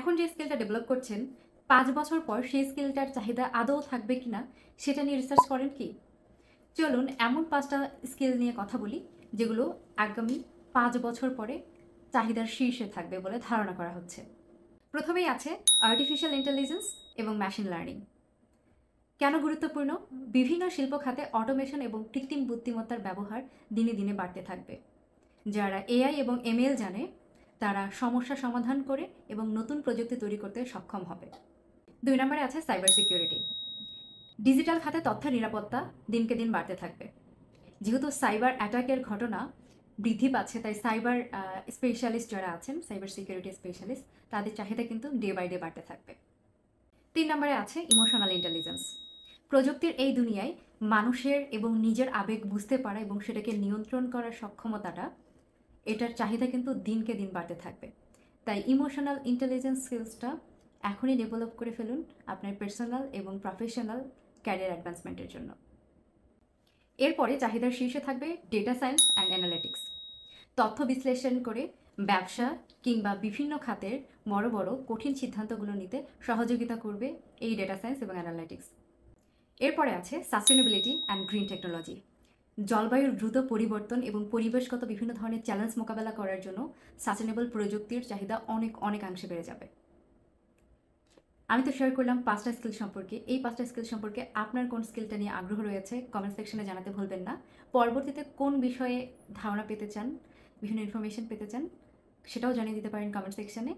এখন যে স্কিলটা ডেভেলপ করছেন ৫ বছর পর সেই স্কিলটার চাহিদা আদৌ থাকবে কিনা সেটা নিয়ে রিসার্চ করেন কি? চলুন এমন ৫টা স্কিল নিয়ে কথা বলি যেগুলো আগামী ৫ বছর পরে চাহিদার শীর্ষে থাকবে বলে ধারণা করা হচ্ছে। প্রথমেই আছে আর্টিফিশিয়াল ইন্টেলিজেন্স এবং মেশিন লার্নিং। কেন গুরুত্বপূর্ণ? বিভিন্ন শিল্প খাতে অটোমেশন এবং কৃত্রিম বুদ্ধিমত্তার ব্যবহার দিনে দিনে বাড়তে থাকবে। যারা এআই এবং এমএল জানে তারা সমস্যা সমাধান করে এবং নতুন প্রযুক্তি তৈরি করতে সক্ষম হবে। ২ নম্বরে আছে সাইবার সিকিউরিটি। ডিজিটাল খাতে তথ্যের নিরাপত্তা দিনকে দিন বাড়তে থাকবে। যেহেতু সাইবার অ্যাটাকের ঘটনা বৃদ্ধি পাচ্ছে, তাই সাইবার স্পেশালিস্ট যারা আছেন, সাইবার সিকিউরিটি স্পেশালিস্ট, তাদের চাহিদা কিন্তু ডে বাই ডে বাড়তে থাকবে। ৩ নম্বরে আছে ইমোশনাল ইন্টেলিজেন্স। প্রযুক্তির এই দুনিয়ায় মানুষের এবং নিজের আবেগ বুঝতে পারা এবং সেটাকে নিয়ন্ত্রণ করার সক্ষমতাটা, এটার চাহিদা কিন্তু দিনকে দিন বাড়তে থাকবে। তাই ইমোশনাল ইন্টেলিজেন্স স্কিলসটা এখনই ডেভেলপ করে ফেলুন আপনার পার্সোনাল এবং প্রফেশনাল ক্যারিয়ার অ্যাডভান্সমেন্টের জন্য। এরপরে চাহিদার শীর্ষে থাকবে ডেটা সায়েন্স অ্যান্ড অ্যানালিটিক্স। তথ্য বিশ্লেষণ করে ব্যবসা কিংবা বিভিন্ন খাতের বড় বড় কঠিন সিদ্ধান্তগুলো নিতে সহযোগিতা করবে এই ডেটা সায়েন্স এবং অ্যানালিটিক্স। এরপরে আছে সাস্টেনেবিলিটি অ্যান্ড গ্রিন টেকনোলজি। জলবায়ুর দ্রুত পরিবর্তন এবং পরিবেশগত বিভিন্ন ধরনের চ্যালেঞ্জ মোকাবেলা করার জন্য সাস্টেনেবল প্রযুক্তির চাহিদা অনেকাংশে বেড়ে যাবে। আমি তো শেয়ার করলাম ৫টা স্কিল সম্পর্কে। এই ৫টা স্কিল সম্পর্কে আপনার কোন স্কিলটা নিয়ে আগ্রহ রয়েছে কমেন্ট সেকশনে জানাতে ভুলবেন না। পরবর্তীতে কোন বিষয়ে ধারণা পেতে চান, বিভিন্ন ইনফরমেশন পেতে চান, সেটাও জানিয়ে দিতে পারেন কমেন্ট সেকশনে।